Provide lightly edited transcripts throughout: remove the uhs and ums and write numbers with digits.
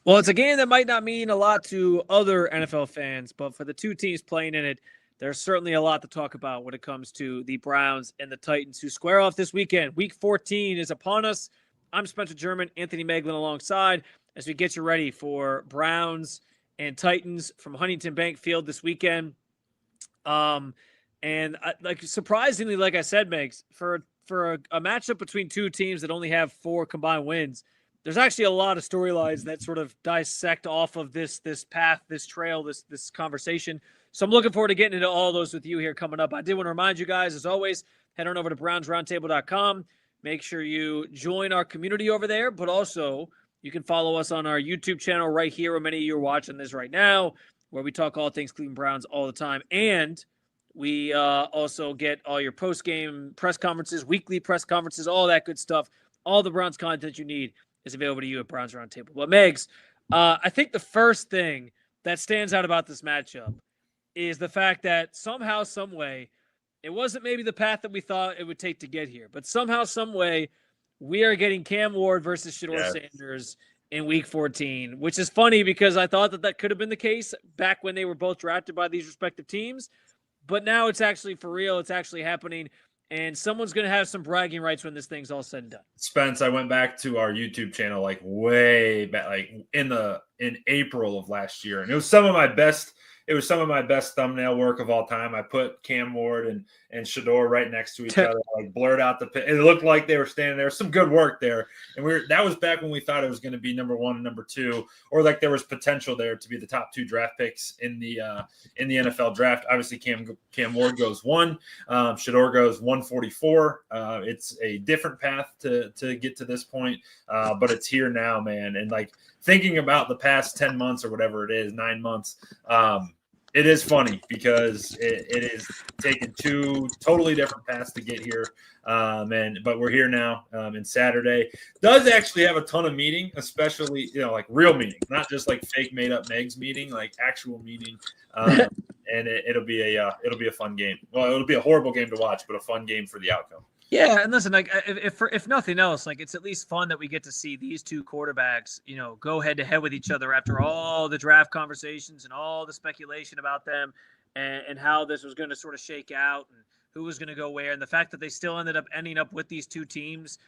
Well, it's a game that might not mean a lot to other NFL fans, but for the two teams playing in it, there's certainly a lot to talk about when it comes to the Browns and the Titans, who square off this weekend. Week 14 is upon us. I'm Spencer German, Anthony Moeglin alongside as we get you ready for Browns and Titans from Huntington Bank Field this weekend. Surprisingly, like I said, Megs, for a matchup between two teams that only have 4 combined wins, there's actually a lot of storylines that sort of dissect off of this path, this trail, this conversation. So I'm looking forward to getting into all those with you here coming up. I did want to remind you guys, as always, head on over to brownsroundtable.com. Make sure you join our community over there, but also you can follow us on our YouTube channel right here, where many of you are watching this right now, where we talk all things Cleveland Browns all the time. And we also get all your post-game press conferences, weekly press conferences, all that good stuff. All the Browns content you need is available to you at Browns Roundtable. But Megs, I think the first thing that stands out about this matchup is the fact that somehow, some way, it wasn't maybe the path that we thought it would take to get here, but somehow, some way, we are getting Cam Ward versus Shedeur Sanders in Week 14, which is funny because I thought that could have been the case back when they were both drafted by these respective teams. But now it's actually for real. It's actually happening. And someone's going to have some bragging rights when this thing's all said and done. Spence, I went back to our YouTube channel like way back, like in April of last year. And it was some of my best thumbnail work of all time. I put Cam Ward and Shedeur right next to each other, like blurred out the pit. It looked like they were standing there. Some good work there. And that was back when we thought it was going to be number 1 and number 2, or like there was potential there to be the top 2 draft picks in the NFL draft. Obviously Cam Ward goes 1, Shedeur goes 144. It's a different path to get to this point, but it's here now, man. And like thinking about the past 10 months or whatever it is, 9 months, it is funny because it is taken 2 totally different paths to get here. But we're here now. And Saturday does actually have a ton of meeting, especially, like real meeting, not just like fake made up Megs meeting, like actual meeting. And it'll be a fun game. Well, it'll be a horrible game to watch, but a fun game for the outcome. Yeah, and listen, like if nothing else, like it's at least fun that we get to see these two quarterbacks, go head to head with each other after all the draft conversations and all the speculation about them and how this was going to sort of shake out and who was going to go where, and the fact that they still ending up with these two teams,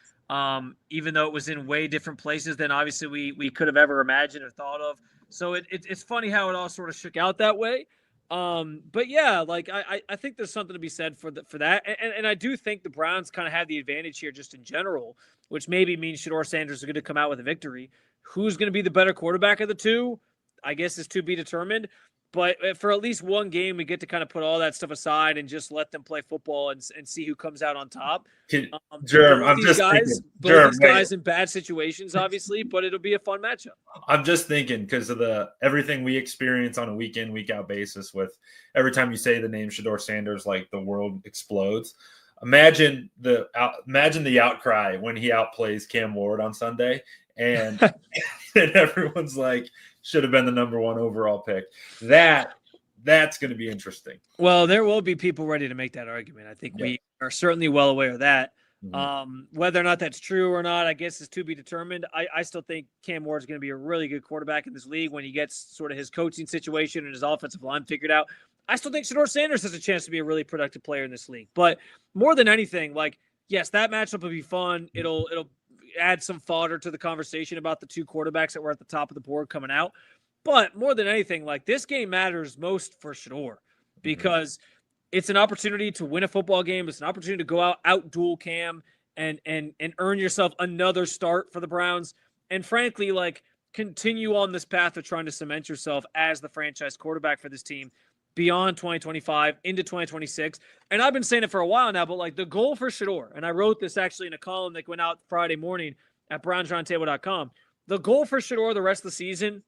even though it was in way different places than obviously we could have ever imagined or thought of. So it's funny how it all sort of shook out that way. But yeah, like I think there's something to be said for that. And I do think the Browns kind of have the advantage here just in general, which maybe means Shedeur Sanders is going to come out with a victory. Who's going to be the better quarterback of the two, I guess, is to be determined. But for at least one game, we get to kind of put all that stuff aside and just let them play football and see who comes out on top. These guys in bad situations, obviously, but it'll be a fun matchup. I'm just thinking because of everything we experience on a week in, week out basis with every time you say the name Shedeur Sanders, like the world explodes. Imagine the outcry when he outplays Cam Ward on Sunday and everyone's like, should have been the number 1 overall pick. That's going to be interesting. Well, there will be people ready to make that argument. I think we are certainly well aware of that. Mm-hmm. Whether or not that's true or not, I guess is to be determined. I still think Cam Ward is going to be a really good quarterback in this league when he gets sort of his coaching situation and his offensive line figured out. I still think Shedeur Sanders has a chance to be a really productive player in this league. But more than anything, like, yes, that matchup will be fun. It'll add some fodder to the conversation about the two quarterbacks that were at the top of the board coming out. But more than anything, like, this game matters most for Shedeur because it's an opportunity to win a football game. It's an opportunity to go out duel Cam and earn yourself another start for the Browns. And frankly, like, continue on this path of trying to cement yourself as the franchise quarterback for this team beyond 2025 into 2026. And I've been saying it for a while now, but like the goal for Shedeur, and I wrote this actually in a column that went out Friday morning at brownsroundtable.com. The goal for Shedeur the rest of the season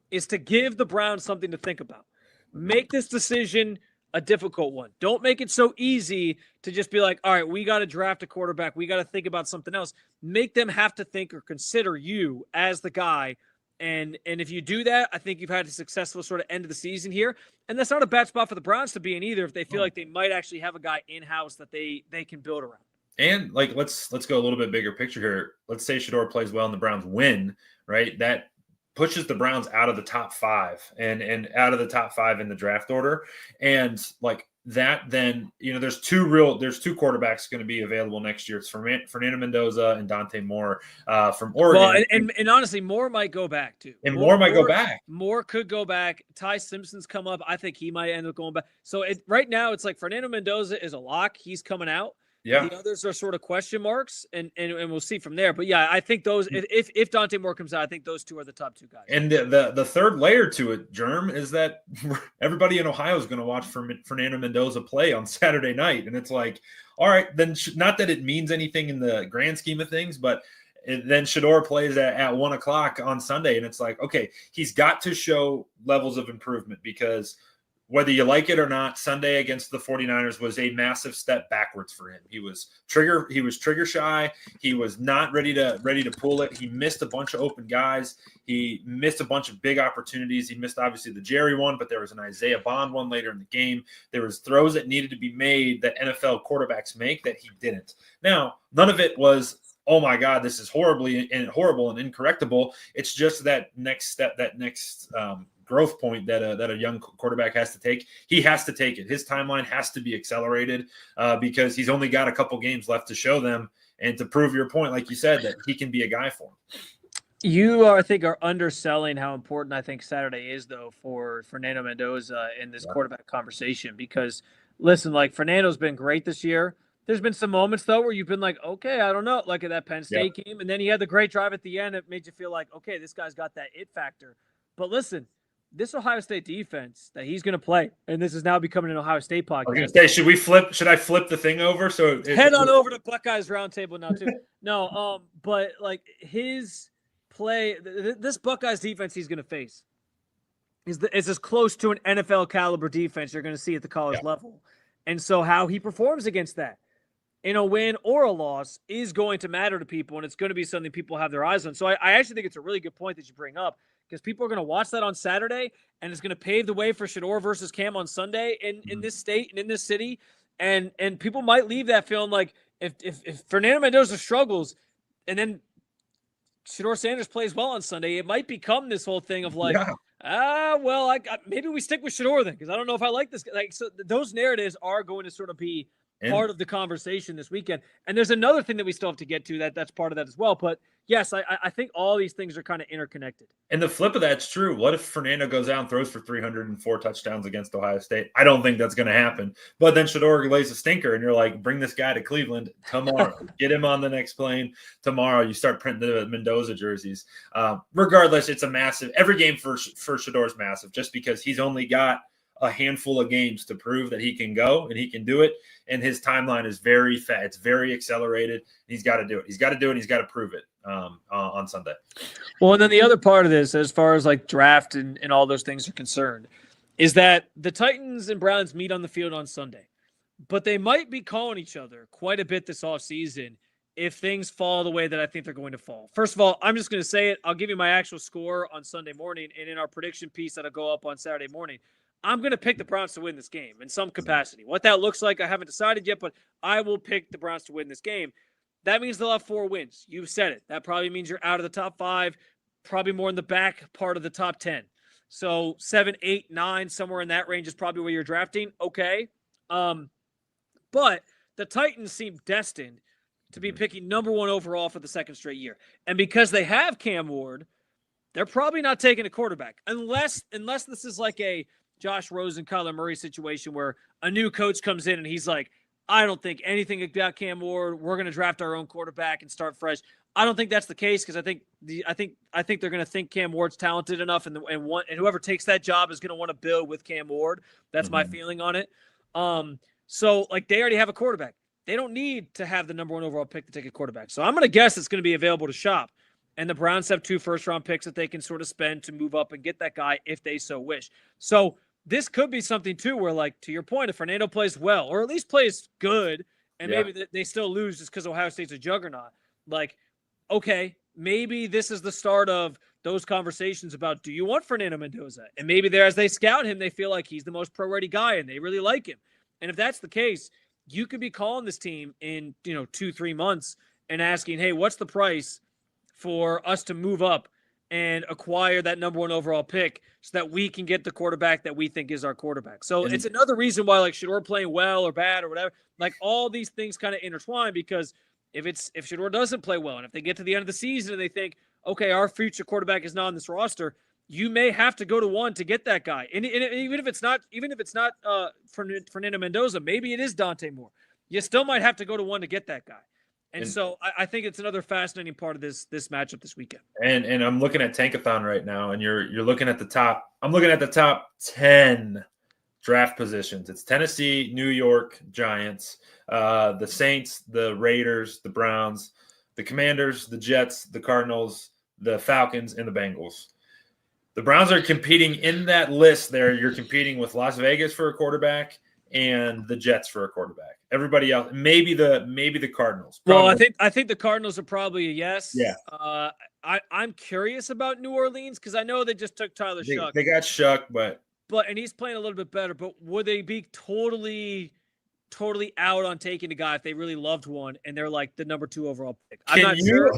is to give the Browns something to think about. Make this decision a difficult one. Don't make it so easy to just be like, all right, we got to draft a quarterback. We got to think about something else. Make them have to think or consider you as the guy. And if you do that, I think you've had a successful sort of end of the season here. And that's not a bad spot for the Browns to be in either if they feel like they might actually have a guy in-house that they can build around. And let's go a little bit bigger picture here. Let's say Shedeur plays well and the Browns win, right? That pushes the Browns out of the top 5 and out of the top 5 in the draft order. And like that, then, there's two quarterbacks going to be available next year. It's Fernando Mendoza and Dante Moore from Oregon. Well, and honestly, Moore might go back too. And Moore might go back. Moore could go back. Ty Simpson's come up. I think he might end up going back. So right now it's like Fernando Mendoza is a lock. He's coming out. Yeah. The others are sort of question marks, and we'll see from there. But yeah, I think those if Dante Moore comes out, I think those two are the top 2 guys. And the third layer to it, Germ, is that everybody in Ohio is going to watch Fernando Mendoza play on Saturday night, and it's like, all right, then not that it means anything in the grand scheme of things, but then Shedeur plays at 1:00 on Sunday, and it's like, okay, he's got to show levels of improvement, because whether you like it or not, Sunday against the 49ers was a massive step backwards for him. He was trigger shy. He was not ready to pull it. He missed a bunch of open guys. He missed a bunch of big opportunities. He missed obviously the Jerry one, but there was an Isaiah Bond one later in the game. There was throws that needed to be made that NFL quarterbacks make that he didn't. Now, none of it was, oh my God, this is horrible and incorrectable. It's just that next step, that next growth point that a young quarterback has to take. He has to take it. His timeline has to be accelerated because he's only got a couple games left to show them and to prove your point, like you said, that he can be a guy for him. You, I think, are underselling how important I think Saturday is, though, for Fernando Mendoza in this quarterback conversation. Because, listen, like, Fernando's been great this year. There's been some moments, though, where you've been like, okay, I don't know, like at that Penn State game. And then he had the great drive at the end. It made you feel like, okay, this guy's got that it factor. But listen, this Ohio State defense that he's going to play, and this is now becoming an Ohio State podcast. I was going to say, should I flip the thing over? So head on over to Buckeyes Roundtable now, too. No, but like his play, this Buckeyes defense he's going to face is as close to an NFL caliber defense you're going to see at the college level. And so how he performs against that in a win or a loss is going to matter to people, and it's going to be something people have their eyes on. So I actually think it's a really good point that you bring up, because people are going to watch that on Saturday, and it's going to pave the way for Shedeur versus Cam on Sunday in this state and in this city. And people might leave that feeling like if Fernando Mendoza struggles and then Shedeur Sanders plays well on Sunday, it might become this whole thing of like, maybe we stick with Shedeur then, because I don't know if I like this. Like, so those narratives are going to sort of be part of the conversation this weekend. And there's another thing that we still have to get to that's part of that as well. But yes, I think all these things are kind of interconnected. And the flip of that's true. What if Fernando goes out and throws for 304 touchdowns against Ohio State? I don't think that's going to happen. But then Shedeur lays a stinker, and you're like, bring this guy to Cleveland tomorrow. Get him on the next plane tomorrow. You start printing the Mendoza jerseys. Regardless, it's a massive – every game for Shedeur is massive, just because he's only got a handful of games to prove that he can go and he can do it. And his timeline is very fast. It's very accelerated. He's got to do it. He's got to do it. And he's got to prove it on Sunday. Well, and then the other part of this, as far as like draft and all those things are concerned, is that the Titans and Browns meet on the field on Sunday, but they might be calling each other quite a bit this offseason if things fall the way that I think they're going to fall. First of all, I'm just going to say it. I'll give you my actual score on Sunday morning, and in our prediction piece that'll go up on Saturday morning, I'm going to pick the Browns to win this game in some capacity. What that looks like, I haven't decided yet, but I will pick the Browns to win this game. That means they'll have 4 wins. You've said it. That probably means you're out of the top 5, probably more in the back part of the top 10. So 7, 8, 9, somewhere in that range is probably where you're drafting. Okay. But the Titans seem destined to be picking number 1 overall for the second straight year. And because they have Cam Ward, they're probably not taking a quarterback unless this is like a Josh Rosen, Kyler Murray situation where a new coach comes in and he's like, I don't think anything about Cam Ward. We're going to draft our own quarterback and start fresh. I don't think that's the case, because I think they're going to think Cam Ward's talented enough, and whoever takes that job is going to want to build with Cam Ward. That's my feeling on it. So like they already have a quarterback. They don't need to have the number 1 overall pick to take a quarterback. So I'm going to guess it's going to be available to shop. And the Browns have 2 first-round picks that they can sort of spend to move up and get that guy if they so wish. So this could be something, too, where, like, to your point, if Fernando plays well, or at least plays good, and maybe they still lose just because Ohio State's a juggernaut, like, okay, maybe this is the start of those conversations about, do you want Fernando Mendoza? And maybe as they scout him, they feel like he's the most pro-ready guy, and they really like him. And if that's the case, you could be calling this team in, 2-3 months and asking, hey, what's the price for us to move up and acquire that number 1 overall pick so that we can get the quarterback that we think is our quarterback. So it's another reason why like Shedeur playing well or bad or whatever, like all these things kind of intertwine, because if Shedeur doesn't play well and if they get to the end of the season and they think, okay, our future quarterback is not on this roster, you may have to go to one to get that guy. And even if it's not Fernando Mendoza, maybe it is Dante Moore. You still might have to go to one to get that guy. And so I think it's another fascinating part of this matchup this weekend. And I'm looking at Tankathon right now, and you're looking at the top. I'm looking at the top 10 draft positions. It's Tennessee, New York Giants, the Saints, the Raiders, the Browns, the Commanders, the Jets, the Cardinals, the Falcons, and the Bengals. The Browns are competing in that list there. You're competing with Las Vegas for a quarterback and the Jets for a quarterback. Everybody else, maybe the Cardinals. Probably. Well, I think the Cardinals are probably a yes. Yeah. I'm curious about New Orleans because I know they just took Tyler Shuck. They got Shuck, but and he's playing a little bit better. But would they be totally out on taking a guy if they really loved one and they're like the number 2 overall pick? I'm not sure.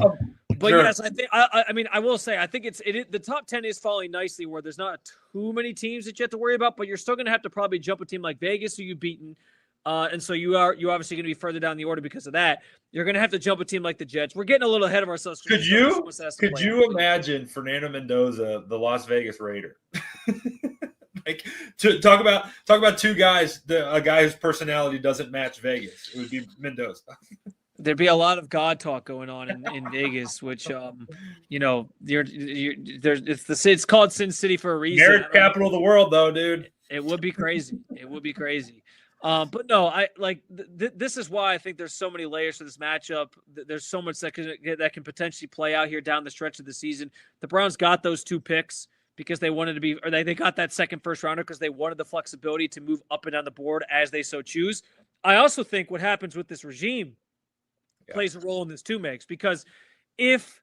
But sure. Yes, I think. I mean, I will say I think the top 10 is falling nicely where there's not too many teams that you have to worry about, but you're still going to have to probably jump a team like Vegas who you've beaten, and so you're obviously going to be further down the order because of that. You're going to have to jump a team like the Jets. We're getting a little ahead of ourselves. Could you imagine Fernando Mendoza, the Las Vegas Raider? Like to talk about two guys, a guy whose personality doesn't match Vegas. It would be Mendoza. There'd be a lot of God talk going on in Vegas, which it's called Sin City for a reason. Marriage capital of the world, though, dude. It would be crazy. It would be crazy. But no, I like this is why I think there's so many layers to this matchup. There's so much that can potentially play out here down the stretch of the season. The Browns got those 2 picks because they wanted to be, or they got that second first rounder because they wanted the flexibility to move up and down the board as they so choose. I also think what happens with this regime plays a role in this too, Megs, because if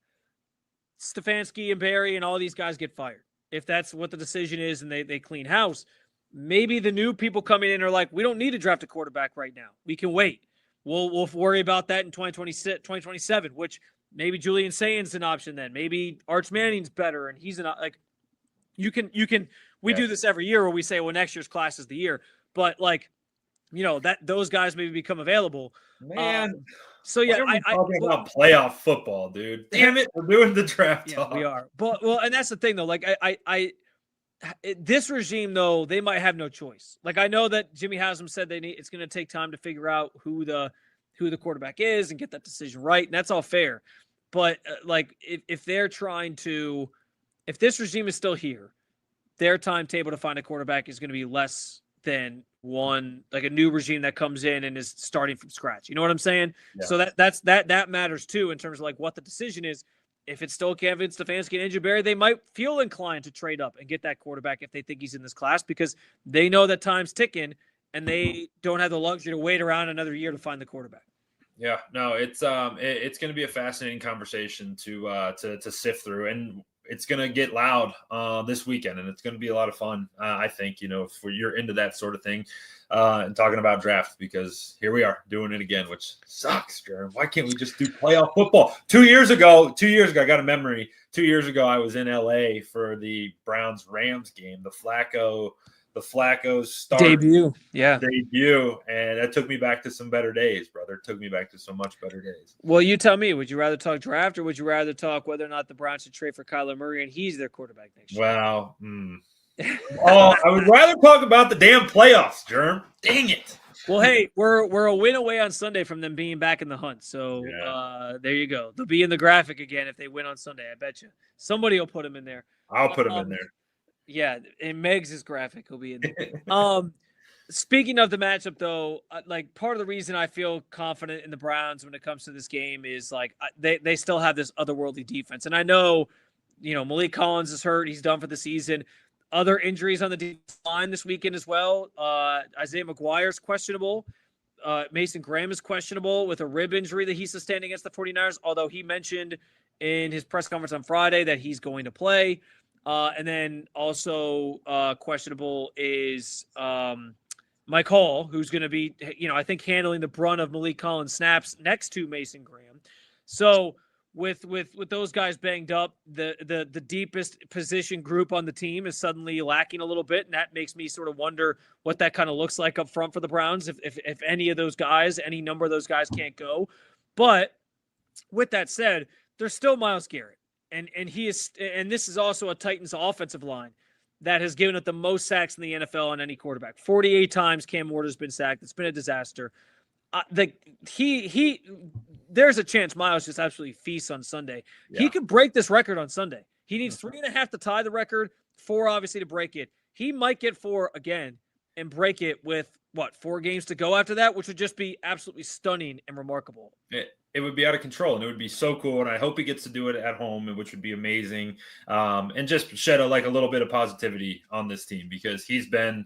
Stefanski and Barry and all these guys get fired, if that's what the decision is and they clean house, maybe the new people coming in are like, we don't need to draft a quarterback right now. We can wait. We'll worry about that in 2027, which maybe Julian Saint's an option then. Maybe Arch Manning's better and he's like, we do this every year where we say, well, next year's class is the year. But like, that those guys maybe become available. Man. So yeah, I'm talking about playoff football, dude. Damn it, we're doing the draft talk. We are. But and that's the thing though. Like this regime though, they might have no choice. Like I know that Jimmy Haslam said it's going to take time to figure out who the quarterback is and get that decision right, and that's all fair. But like if they're trying to, if this regime is still here, their timetable to find a quarterback is going to be less than one, like a new regime that comes in and is starting from scratch. You know what I'm saying? Yeah. So that matters too in terms of like what the decision is. If it's still Kevin Stefanski and Andrew Barry, they might feel inclined to trade up and get that quarterback if they think he's in this class because they know that time's ticking and they don't have the luxury to wait around another year to find the quarterback. Yeah, no, it's going to be a fascinating conversation to sift through, and it's going to get loud this weekend, and it's going to be a lot of fun. I think, if you're into that sort of thing and talking about drafts, because here we are doing it again, which sucks, Jeremy. Why can't we just do playoff football? 2 years ago, I got a memory. 2 years ago, I was in LA for the Browns-Rams game, the Flacco's start debut, and that took me back to some better days, brother. It took me back to some much better days. Well, you tell me, would you rather talk draft or would you rather talk whether or not the Browns should trade for Kyler Murray and he's their quarterback next year? Well, I would rather talk about the damn playoffs, Germ. Dang it. Well, hey, we're a win away on Sunday from them being back in the hunt. So there you go. They'll be in the graphic again if they win on Sunday. I bet you somebody will put them in there. I'll put them in there. Yeah, in Megs' graphic will be in there. Speaking of the matchup, though, like part of the reason I feel confident in the Browns when it comes to this game is like they still have this otherworldly defense, and I know, Malik Collins is hurt; he's done for the season. Other injuries on the defensive line this weekend as well. Isaiah McGuire's questionable. Mason Graham is questionable with a rib injury that he sustained against the 49ers, although he mentioned in his press conference on Friday that he's going to play. And then also questionable is Mike Hall, who's going to be, I think handling the brunt of Malik Collins snaps next to Mason Graham. So with those guys banged up, the deepest position group on the team is suddenly lacking a little bit, and that makes me sort of wonder what that kind of looks like up front for the Browns if any of those guys, any number of those guys can't go. But with that said, there's still Myles Garrett, and this is also a Titans offensive line that has given up the most sacks in the NFL on any quarterback. 48 times Cam Ward has been sacked. It's been a disaster. There's a chance Myles just absolutely feasts on Sunday. Yeah. He could break this record on Sunday. He needs 3.5 to tie the record, 4 obviously to break it. He might get 4 again and break it with 4 games to go after that, which would just be absolutely stunning and remarkable. It would be out of control, and it would be so cool. And I hope he gets to do it at home, which would be amazing. And just shed a little bit of positivity on this team, because the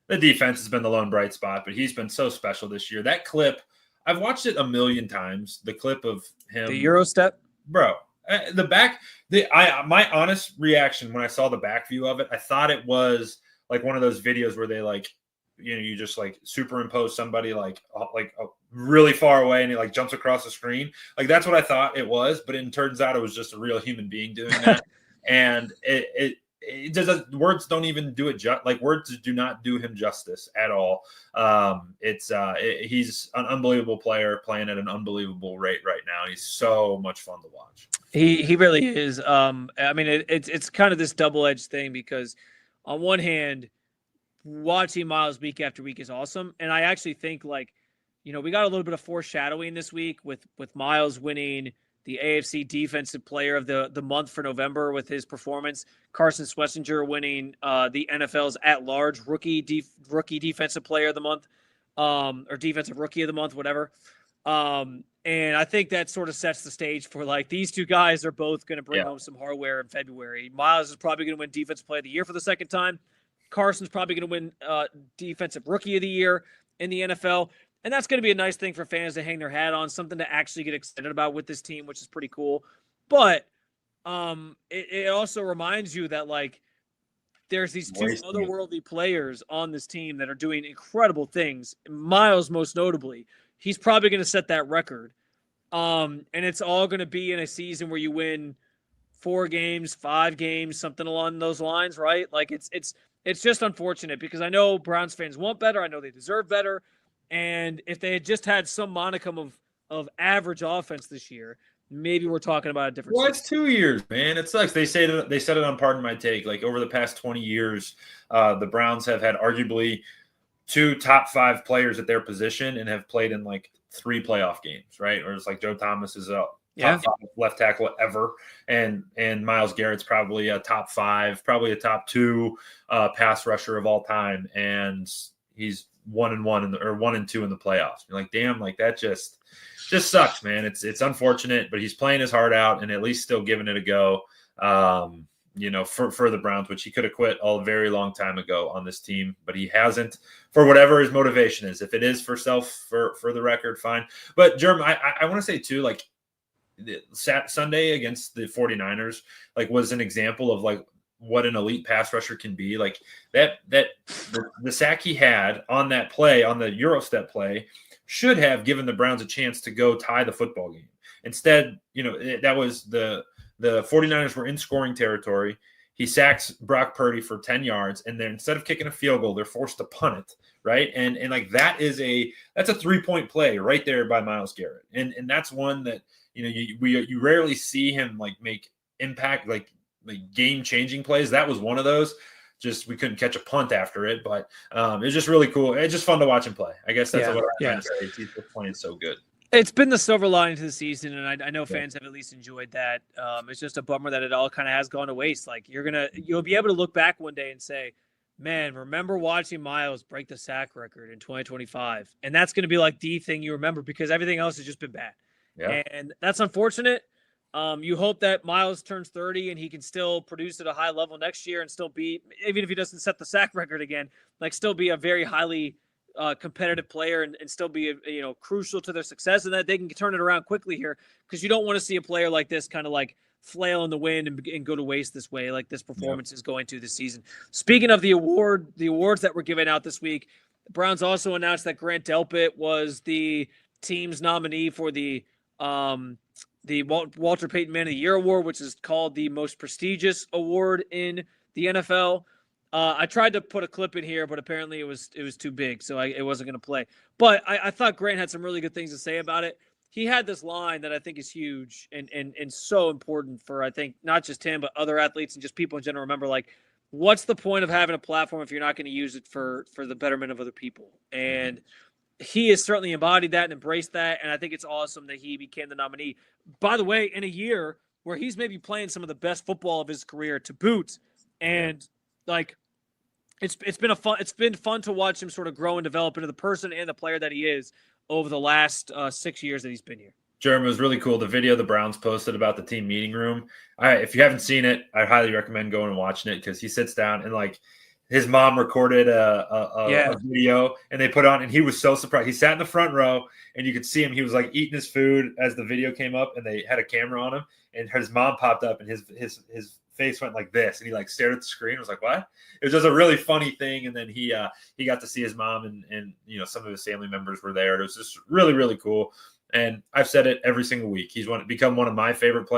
defense has been the lone bright spot, but he's been so special this year. That clip, I've watched it a million times. The clip of him, the Euro step, bro. My honest reaction when I saw the back view of it, I thought it was like one of those videos where they you just superimpose somebody really far away, and he jumps across the screen. That's what I thought it was, but it turns out it was just a real human being doing that. And it does. Words don't even do it. Words do not do him justice at all. He's an unbelievable player playing at an unbelievable rate right now. He's so much fun to watch. He really is. It's kind of this double-edged thing, because on one hand, watching Myles week after week is awesome. And I actually think we got a little bit of foreshadowing this week with Myles winning the AFC Defensive Player of the Month for November with his performance. Carson Schlesinger winning the NFL's at-large rookie Defensive Player of the Month, or Defensive Rookie of the Month, whatever. And I think that sort of sets the stage for these two guys are both going to bring home some hardware in February. Myles is probably going to win Defensive Player of the Year for the second time. Carson's probably going to win Defensive Rookie of the Year in the NFL. And that's going to be a nice thing for fans to hang their hat on, something to actually get excited about with this team, which is pretty cool. But it also reminds you that, there's these two otherworldly players on this team that are doing incredible things. Myles, most notably, he's probably going to set that record. And it's all going to be in a season where you win 4 games, 5 games, something along those lines, right? It's just unfortunate, because I know Browns fans want better. I know they deserve better. And if they had just had some monicum of average offense this year, maybe we're talking about a different. Well, it's 2 years, man. It sucks. They said it on Pardon My Take. Over the past 20 years, the Browns have had arguably 2 top 5 players at their position and have played in 3 playoff games, right? Or it's Joe Thomas is a top 5 left tackle ever, and Myles Garrett's probably a top 5, probably a top 2 pass rusher of all time, and he's 1-1 or 1-2 in the playoffs. You're damn, that just sucks, man. It's unfortunate, but he's playing his heart out and at least still giving it a go. For the Browns, which he could have quit a very long time ago on this team, but he hasn't, for whatever his motivation is. If it is for the record, fine. But Jerm, I want to say too, Sunday against the 49ers, was an example of what an elite pass rusher can be. The sack he had on that play, on the Euro step play, should have given the Browns a chance to go tie the football game. Instead, that was the 49ers were in scoring territory. He sacks Brock Purdy for 10 yards, and then instead of kicking a field goal, they're forced to punt it, right? And that's a 3-point play right there by Myles Garrett. And that's one that, you rarely see him make impact, game-changing plays. That was one of those. Just we couldn't catch a punt after it, but it was just really cool. It's just fun to watch him play. I guess that's what I'm trying to say. He's just playing so good. It's been the silver lining to the season, and I know fans have at least enjoyed that. It's just a bummer that it all kind of has gone to waste. You'll be able to look back one day and say, man, remember watching Myles break the sack record in 2025. And that's going to be the thing you remember, because everything else has just been bad. Yeah. And that's unfortunate. You hope that Myles turns 30 and he can still produce at a high level next year and still be, even if he doesn't set the sack record again, still be a very highly competitive player and still be, crucial to their success, and that they can turn it around quickly here, because you don't want to see a player like this kind of flail in the wind and go to waste this way, like this performance is going to this season. Speaking of the awards that were given out this week, the Browns also announced that Grant Delpit was the team's nominee for the the Walter Payton Man of the Year award, which is called the most prestigious award in the NFL. I tried to put a clip in here, but apparently it was too big, so it wasn't going to play. But I thought Grant had some really good things to say about it. He had this line that I think is huge and so important for, I think, not just him, but other athletes and just people in general. Remember, like, what's the point of having a platform if you're not going to use it for the betterment of other people? And he has certainly embodied that and embraced that, and I think it's awesome that he became the nominee. By the way, in a year where he's maybe playing some of the best football of his career to boot, and like it's been fun to watch him sort of grow and develop into the person and the player that he is over the last 6 years that he's been here. Jeremy, it was really cool. The video the Browns posted about the team meeting room. If you haven't seen it, I highly recommend going and watching it because he sits down and like his mom recorded a video and they put on, and he was so surprised. He sat in the front row and you could see him. He was like eating his food as the video came up and they had a camera on him, and his mom popped up and his face went like this, and he like stared at the screen. I was like, what? It was just a really funny thing. And then he got to see his mom and some of his family members were there. It was just really, really cool. And I've said it every single week. He's become one of my favorite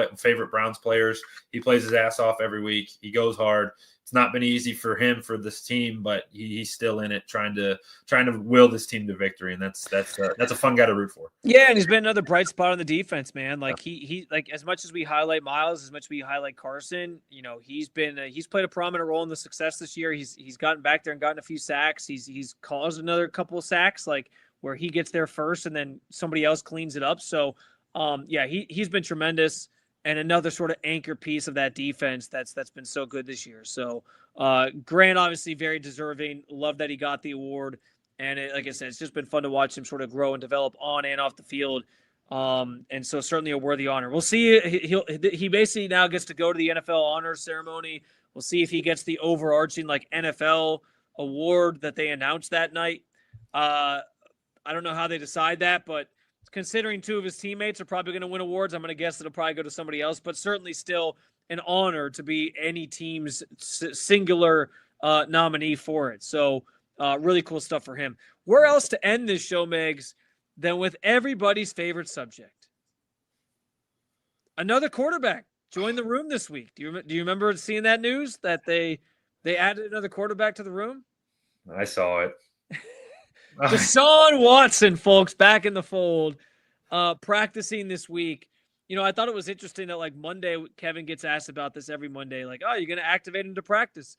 Browns players. He plays his ass off every week. He goes hard. It's not been easy for him, for this team, but he's still in it, trying to will this team to victory, and that's a fun guy to root for. Yeah, and he's been another bright spot on the defense, man. Like he like, as much as we highlight Myles, as much as we highlight Carson, he's played a prominent role in the success this year. He's gotten back there and gotten a few sacks. He's caused another couple of sacks, like where he gets there first and then somebody else cleans it up. So, he's been tremendous. And another sort of anchor piece of that defense that's been so good this year. So Grant, obviously very deserving. Love that he got the award. And like I said, it's just been fun to watch him sort of grow and develop on and off the field. And so certainly a worthy honor. We'll see. He basically now gets to go to the NFL honors ceremony. We'll see if he gets the overarching like NFL award that they announced that night. I don't know how they decide that, but considering two of his teammates are probably going to win awards, I'm going to guess it'll probably go to somebody else, but certainly still an honor to be any team's singular nominee for it. So really cool stuff for him. Where else to end this show, Megs, than with everybody's favorite subject? Another quarterback joined the room this week. Do you remember seeing that news that they added another quarterback to the room? I saw it. Deshaun Watson, folks, back in the fold, practicing this week. I thought it was interesting that like Monday, Kevin gets asked about this every Monday, like, oh, you're going to activate him to practice.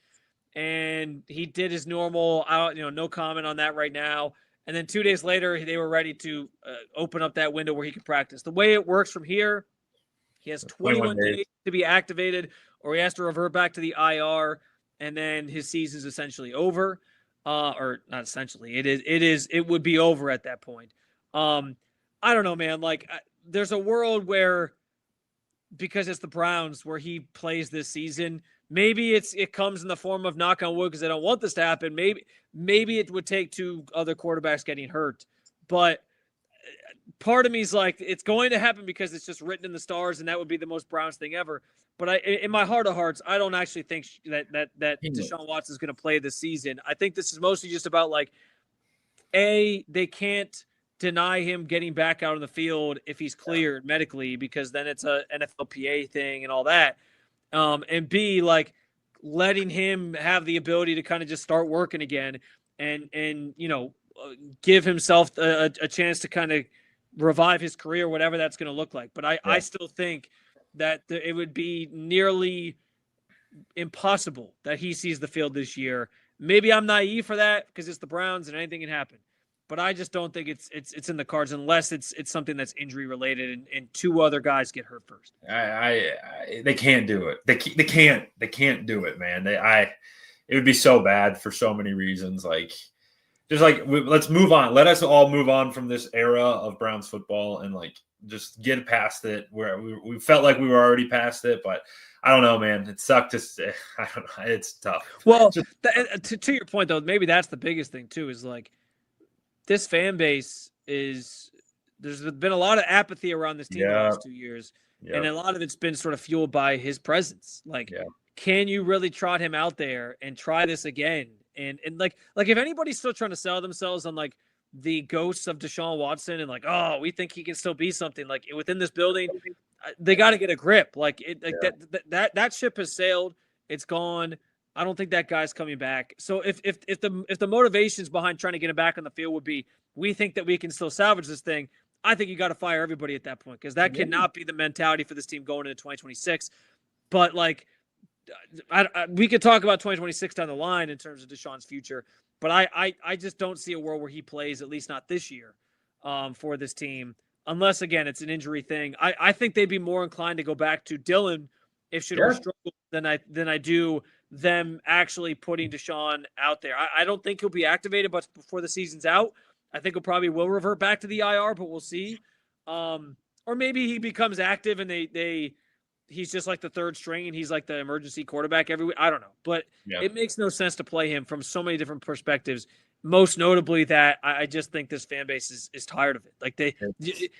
And he did his normal, no comment on that right now. And then 2 days later, they were ready to open up that window where he could practice. The way it works from here, he has 21 days to be activated, or he has to revert back to the IR, and then his season's essentially over. Or not essentially, it would be over at that point. I don't know, man. Like, there's a world where, because it's the Browns, where he plays this season, maybe it comes in the form of, knock on wood, because I don't want this to happen. Maybe it would take two other quarterbacks getting hurt, but part of me is like, it's going to happen because it's just written in the stars, and that would be the most Browns thing ever. But in my heart of hearts, I don't actually think that Deshaun Watson is going to play this season. I think this is mostly just about like, they can't deny him getting back out on the field if he's cleared medically, because then it's a NFLPA thing and all that. And B, like, letting him have the ability to kind of just start working again and give himself a chance to kind of revive his career, whatever that's going to look like. But I still think that it would be nearly impossible that he sees the field this year. Maybe I'm naive for that because it's the Browns and anything can happen. But I just don't think it's in the cards unless it's something that's injury related and two other guys get hurt first. They can't do it. They can't do it, man. It would be so bad for so many reasons. Like, just like, let's move on. Let us all move on from this era of Browns football and like just get past it. Where we felt like we were already past it, but I don't know, man. It sucked to say. I don't know. It's tough. Well, to your point though, maybe that's the biggest thing too. Is like, this fan base there's been a lot of apathy around this team the last 2 years, and a lot of it's been sort of fueled by his presence. Like, can you really trot him out there and try this again? And like if anybody's still trying to sell themselves on like the ghosts of Deshaun Watson and like, oh, we think he can still be something like within this building, they got to get a grip. That ship has sailed. It's gone. I don't think that guy's coming back. So if the motivations behind trying to get him back on the field would be, we think that we can still salvage this thing, I think you got to fire everybody at that point, because that cannot be the mentality for this team going into 2026. But we could talk about 2026 down the line in terms of Deshaun's future, but I just don't see a world where he plays, at least not this year, for this team, unless, again, it's an injury thing. I think they'd be more inclined to go back to Dylan if Shedeur struggles than I do them actually putting Deshaun out there. I don't think he'll be activated, but before the season's out, I think he'll probably will revert back to the IR, but we'll see. Or maybe he becomes active and he's just like the third string and he's like the emergency quarterback every week. I don't know, but it makes no sense to play him from so many different perspectives. Most notably that I just think this fan base is tired of it.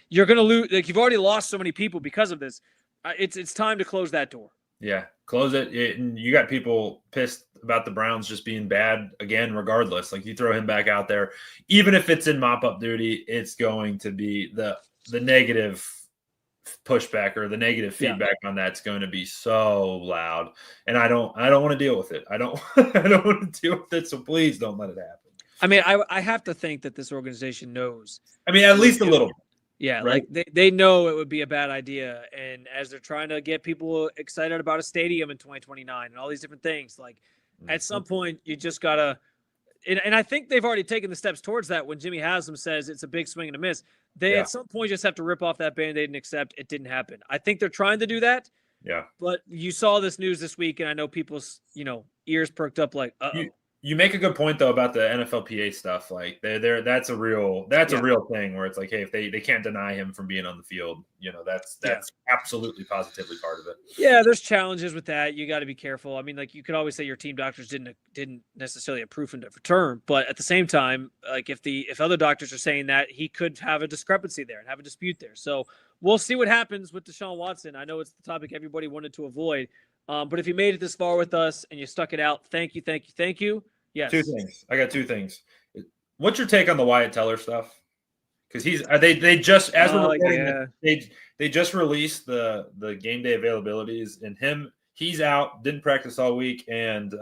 You're going to lose. You've already lost so many people because of this. It's time to close that door. Yeah, close it. And you got people pissed about the Browns just being bad again, regardless. You throw him back out there, even if it's in mop-up duty, it's going to be the negative pushback or the negative feedback on that's going to be so loud. And I don't want to deal with it. I don't want to deal with it. So please don't let it happen. I mean, I have to think that this organization knows. I mean, at least a little bit. Yeah, right? They know it would be a bad idea. And as they're trying to get people excited about a stadium in 2029 and all these different things, at some point you just got to – and I think they've already taken the steps towards that when Jimmy Haslam says it's a big swing and a miss. They at some point just have to rip off that Band-Aid and accept it didn't happen. I think they're trying to do that. Yeah. But you saw this news this week, and I know people's, ears perked up uh-oh. You make a good point though about the NFLPA stuff. That's a real thing where it's hey, if they can't deny him from being on the field, that's absolutely positively part of it. Yeah, there's challenges with that. You got to be careful. I mean, you could always say your team doctors didn't necessarily approve him to return, but at the same time, if other doctors are saying that, he could have a discrepancy there and have a dispute there. So we'll see what happens with Deshaun Watson. I know it's the topic everybody wanted to avoid. But if you made it this far with us and you stuck it out, thank you. Yes. Two things. I got two things. What's your take on the Wyatt Teller stuff? Because they just they just released the game day availabilities, and he's out, didn't practice all week, and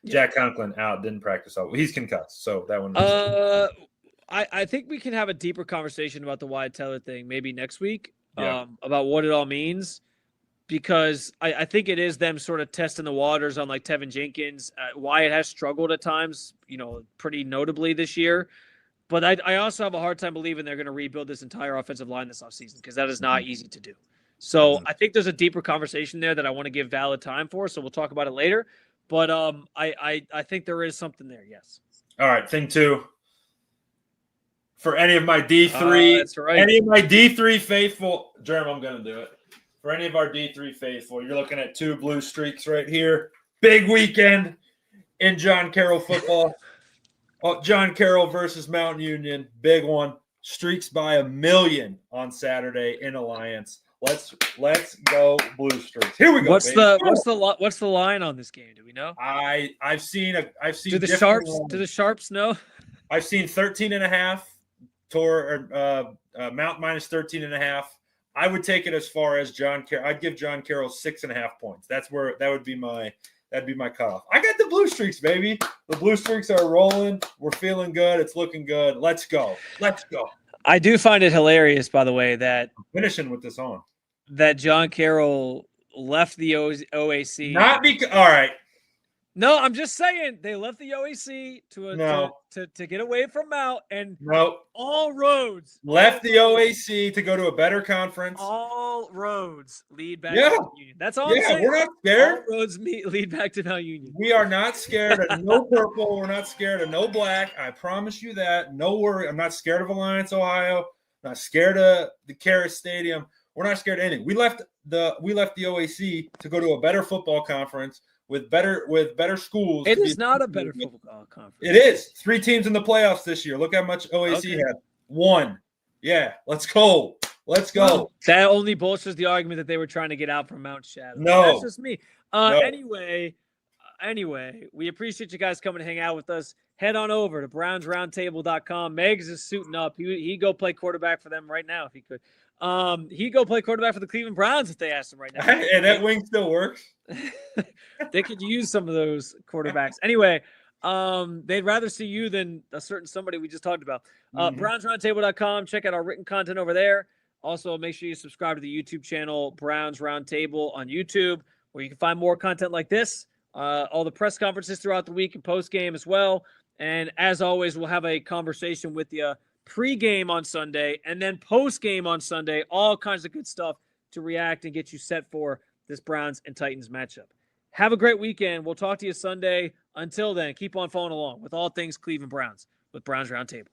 Jack Conklin out, didn't practice all week. He's concussed, so that one. I think we can have a deeper conversation about the Wyatt Teller thing maybe next week about what it all means. Because I think it is them sort of testing the waters on Tevin Jenkins. Wyatt has struggled at times, pretty notably this year. But I also have a hard time believing they're going to rebuild this entire offensive line this offseason, because that is not easy to do. So I think there's a deeper conversation there that I want to give valid time for. So we'll talk about it later. But I think there is something there. Yes. All right. Thing two. For any of my D3, any of my D3 faithful, Jeremy, I'm going to do it. For any of our D3 faithful, you're looking at 2 blue streaks right here. Big weekend in John Carroll football. John Carroll versus Mountain Union. Big one. Streaks by 1,000,000 on Saturday in Alliance. Let's go blue streaks. Here we go. What's the line on this game? Do we know? I've seen do the Sharps know? I've seen 13.5 Mount minus 13.5. I would take it as far as John Carroll. I'd give John Carroll 6.5 points. That'd be my cutoff. I got the blue streaks, baby. The blue streaks are rolling. We're feeling good. It's looking good. Let's go. I do find it hilarious, by the way, that I'm finishing with this on that John Carroll left the OAC. All right. No, I'm just saying they left the OAC to get away from Mount, and all roads left the OAC to go to a better conference. All roads lead back to Mount Union. That's all I'm saying. We're not scared. All roads lead back to Mount Union. We are not scared of no purple. We're not scared of no black. I promise you that. No worry. I'm not scared of Alliance, Ohio. I'm not scared of the Karis Stadium. We're not scared of anything. We left the OAC to go to a better football conference. With better schools. It is not a better football conference. It is. 3 teams in the playoffs this year. Look how much OAC had. 1. Yeah, let's go. Well, that only bolsters the argument that they were trying to get out from Mount Shadow. No. That's just me. Anyway, we appreciate you guys coming to hang out with us. Head on over to brownsroundtable.com. Megs is suiting up. He'd go play quarterback for them right now if he could. He'd go play quarterback for the Cleveland Browns if they asked him right now. And that wing still works. They could use some of those quarterbacks. Anyway, they'd rather see you than a certain somebody we just talked about. BrownsRoundtable.com. Check out our written content over there. Also, make sure you subscribe to the YouTube channel, Browns Roundtable on YouTube, where you can find more content like this, all the press conferences throughout the week and post-game as well. And as always, we'll have a conversation with you pre-game on Sunday and then post-game on Sunday. All kinds of good stuff to react and get you set for this Browns and Titans matchup. Have a great weekend. We'll talk to you Sunday. Until then, keep on following along with all things Cleveland Browns with Browns Roundtable.